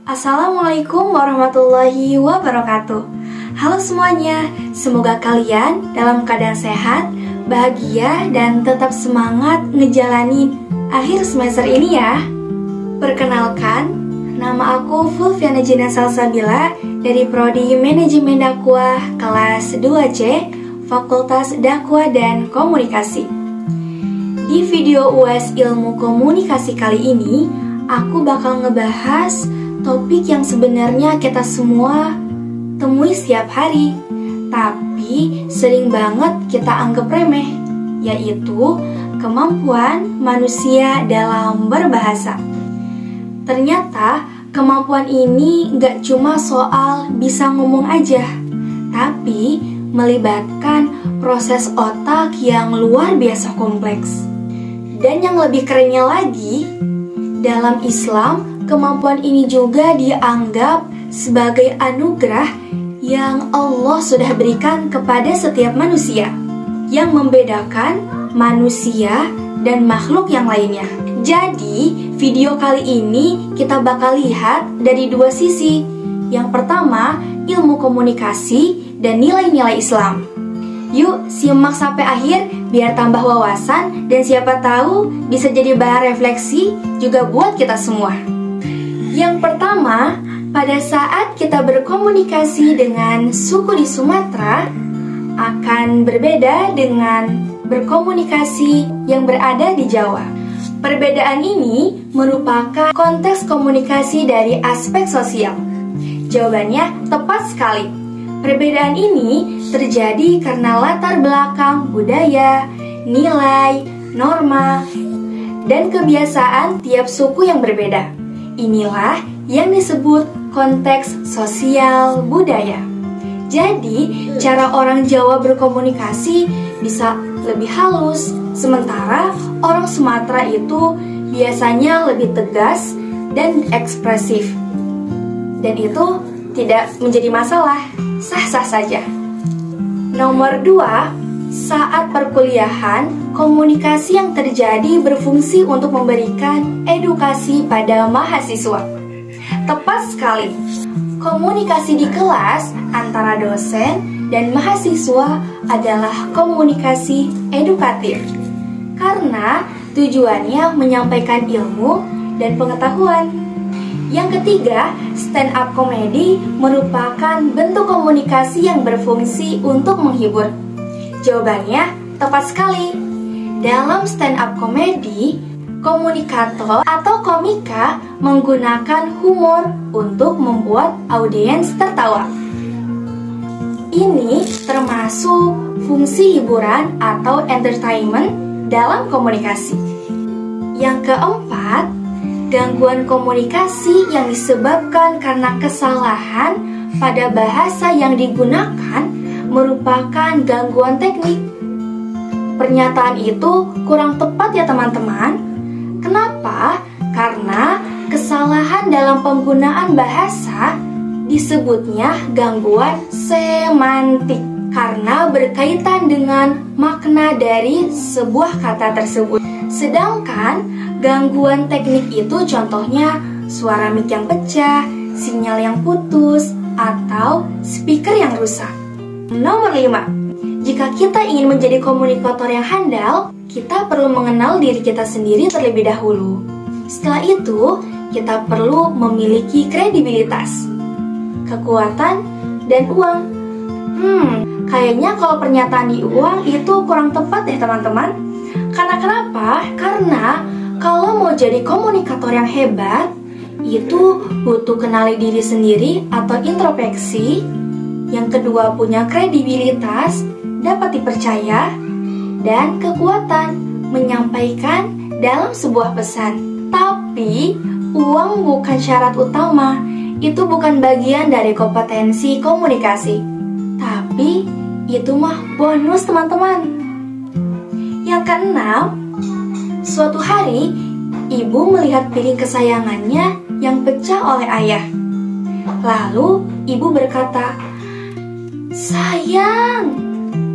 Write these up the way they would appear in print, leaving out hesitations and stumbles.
Assalamualaikum warahmatullahi wabarakatuh. Halo semuanya, semoga kalian dalam keadaan sehat, bahagia, dan tetap semangat ngejalani akhir semester ini ya. Perkenalkan, nama aku Fulviana Jina Salsabila dari Prodi Manajemen Dakwah kelas 2C, Fakultas Dakwah dan Komunikasi. Di video UAS Ilmu Komunikasi kali ini, aku bakal ngebahas topik yang sebenarnya kita semua temui setiap hari, tapi sering banget kita anggap remeh, yaitu kemampuan manusia dalam berbahasa. Ternyata kemampuan ini gak cuma soal bisa ngomong aja, tapi melibatkan proses otak yang luar biasa kompleks. Dan yang lebih kerennya lagi, dalam Islam, kemampuan ini juga dianggap sebagai anugerah yang Allah sudah berikan kepada setiap manusia, yang membedakan manusia dan makhluk yang lainnya. Jadi, video kali ini kita bakal lihat dari dua sisi. Yang pertama, ilmu komunikasi dan nilai-nilai Islam. Yuk, simak sampai akhir biar tambah wawasan dan siapa tahu bisa jadi bahan refleksi juga buat kita semua. Yang pertama, pada saat kita berkomunikasi dengan suku di Sumatera akan berbeda dengan berkomunikasi yang berada di Jawa. Perbedaan ini merupakan konteks komunikasi dari aspek sosial. Jawabannya tepat sekali. Perbedaan ini terjadi karena latar belakang budaya, nilai, norma, dan kebiasaan tiap suku yang berbeda. Inilah yang disebut konteks sosial budaya. Jadi, cara orang Jawa berkomunikasi bisa lebih halus, sementara orang Sumatera itu biasanya lebih tegas dan ekspresif. Dan itu tidak menjadi masalah, sah-sah saja. Nomor 2, saat perkuliahan, komunikasi yang terjadi berfungsi untuk memberikan edukasi pada mahasiswa. Tepat sekali, komunikasi di kelas antara dosen dan mahasiswa adalah komunikasi edukatif, karena tujuannya menyampaikan ilmu dan pengetahuan. Yang ketiga, stand up comedy merupakan bentuk komunikasi yang berfungsi untuk menghibur. Jawabannya tepat sekali. Dalam stand up comedy, komunikator atau komika menggunakan humor untuk membuat audiens tertawa. Ini termasuk fungsi hiburan atau entertainment dalam komunikasi. Yang keempat, gangguan komunikasi yang disebabkan karena kesalahan pada bahasa yang digunakan merupakan gangguan teknik. Pernyataan itu kurang tepat ya teman-teman. Kenapa? Karena kesalahan dalam penggunaan bahasa disebutnya gangguan semantik, karena berkaitan dengan makna dari sebuah kata tersebut. Sedangkan gangguan teknik itu contohnya suara mic yang pecah, sinyal yang putus, atau speaker yang rusak. Nomor 5, jika kita ingin menjadi komunikator yang handal, kita perlu mengenal diri kita sendiri terlebih dahulu. Setelah itu, kita perlu memiliki kredibilitas, kekuatan, dan uang. Kayaknya kalau pernyataan di uang itu kurang tepat deh teman-teman. Karena kenapa? Karena kalau mau jadi komunikator yang hebat, itu butuh kenali diri sendiri atau introspeksi. Yang kedua, punya kredibilitas, dapat dipercaya, dan kekuatan menyampaikan dalam sebuah pesan. Tapi, uang bukan syarat utama. Itu bukan bagian dari kompetensi komunikasi. Tapi, itu mah bonus teman-teman. Yang keenam, suatu hari, ibu melihat piring kesayangannya yang pecah oleh ayah. Lalu, ibu berkata, "Sayang."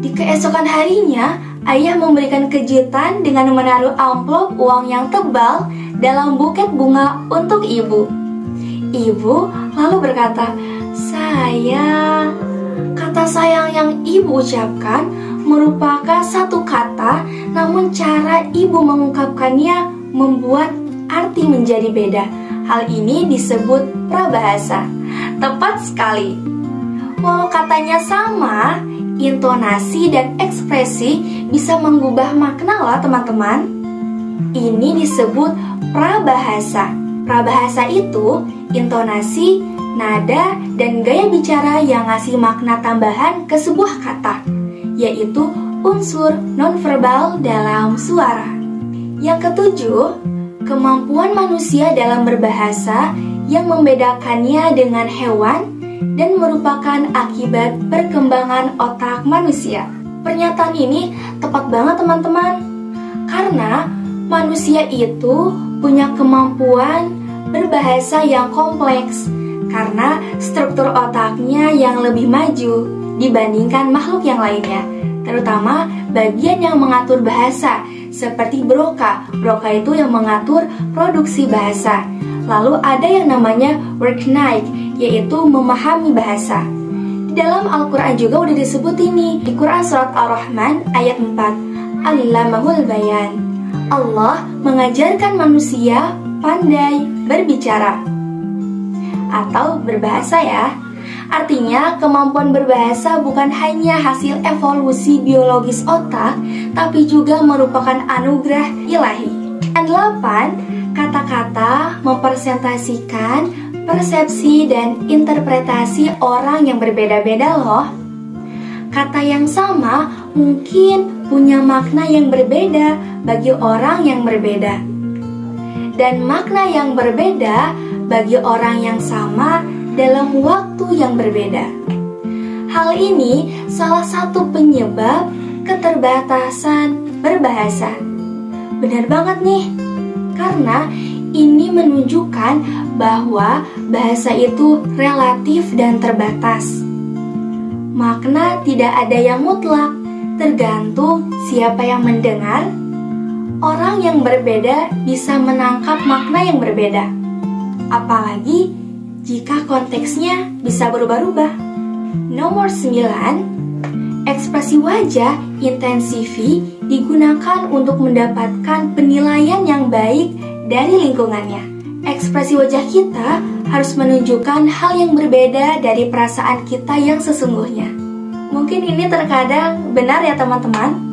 Di keesokan harinya, ayah memberikan kejutan dengan menaruh amplop uang yang tebal dalam buket bunga untuk ibu. ibu lalu berkata, "Sayang." Kata sayang yang ibu ucapkan merupakan satu kata, namun cara ibu mengungkapkannya membuat arti menjadi beda. Hal ini disebut prabahasa. Tepat sekali. Walau katanya sama, intonasi dan ekspresi bisa mengubah makna loh teman-teman. Ini disebut prabahasa. Prabahasa itu intonasi, nada, dan gaya bicara yang ngasih makna tambahan ke sebuah kata, yaitu unsur nonverbal dalam suara. Yang ketujuh, kemampuan manusia dalam berbahasa yang membedakannya dengan hewan dan merupakan akibat perkembangan otak manusia. Pernyataan ini tepat banget teman-teman, karena manusia itu punya kemampuan berbahasa yang kompleks karena struktur otaknya yang lebih maju dibandingkan makhluk yang lainnya, terutama bagian yang mengatur bahasa seperti Broca. Broca itu yang mengatur produksi bahasa. Lalu ada yang namanya Werknecht, yaitu memahami bahasa. Di dalam Al-Quran juga udah disebut ini. Di Quran Surat Ar-Rahman ayat 4, Allamahul Bayan. Allah mengajarkan manusia pandai berbicara atau berbahasa ya. Artinya kemampuan berbahasa bukan hanya hasil evolusi biologis otak, tapi juga merupakan anugerah ilahi. Dan 8, kata-kata mempresentasikan persepsi dan interpretasi orang yang berbeda-beda loh. Kata yang sama mungkin punya makna yang berbeda bagi orang yang berbeda, dan makna yang berbeda bagi orang yang sama dalam waktu yang berbeda. Hal ini salah satu penyebab keterbatasan berbahasa. Benar banget nih, karena ini menunjukkan bahwa bahasa itu relatif dan terbatas. Makna tidak ada yang mutlak, tergantung siapa yang mendengar. Orang yang berbeda bisa menangkap makna yang berbeda, apalagi jika konteksnya bisa berubah-ubah. Nomor 9, ekspresi wajah intensifi digunakan untuk mendapatkan penilaian yang baik dari lingkungannya. Ekspresi wajah kita harus menunjukkan hal yang berbeda dari perasaan kita yang sesungguhnya. Mungkin ini terkadang benar ya teman-teman.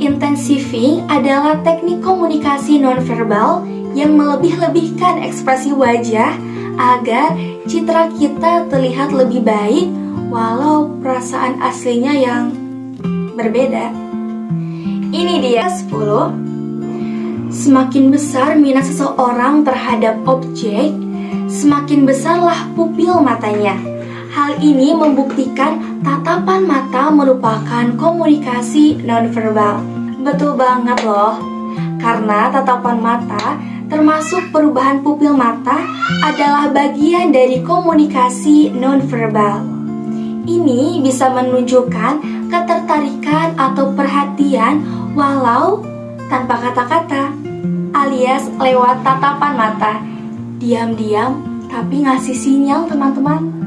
Intensifying adalah teknik komunikasi nonverbal yang melebih-lebihkan ekspresi wajah agar citra kita terlihat lebih baik walau perasaan aslinya yang berbeda. Ini dia 10. Semakin besar minat seseorang terhadap objek, semakin besarlah pupil matanya. Hal ini membuktikan tatapan mata merupakan komunikasi nonverbal. Betul banget loh, karena tatapan mata termasuk perubahan pupil mata adalah bagian dari komunikasi nonverbal. Ini bisa menunjukkan ketertarikan atau perhatian walau tanpa kata-kata, alias lewat tatapan mata. Diam-diam tapi ngasih sinyal teman-teman.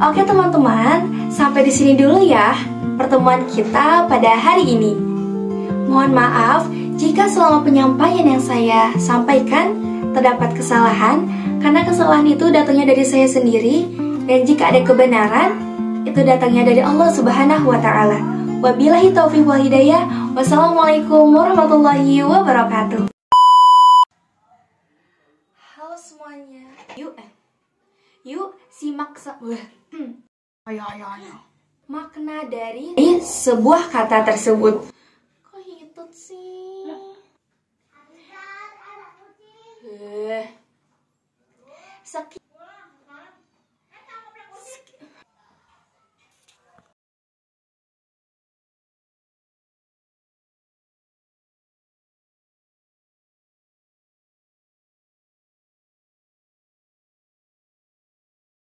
Oke teman-teman, sampai di sini dulu ya pertemuan kita pada hari ini. Mohon maaf jika selama penyampaian yang saya sampaikan terdapat kesalahan, karena kesalahan itu datangnya dari saya sendiri, dan jika ada kebenaran, itu datangnya dari Allah Subhanahu wa Ta'ala. Wabillahi taufiq wal hidayah. Wassalamualaikum warahmatullahi wabarakatuh. Halo semuanya. Yuk simak makna dari sebuah kata tersebut. Kok hitut sih? Sekian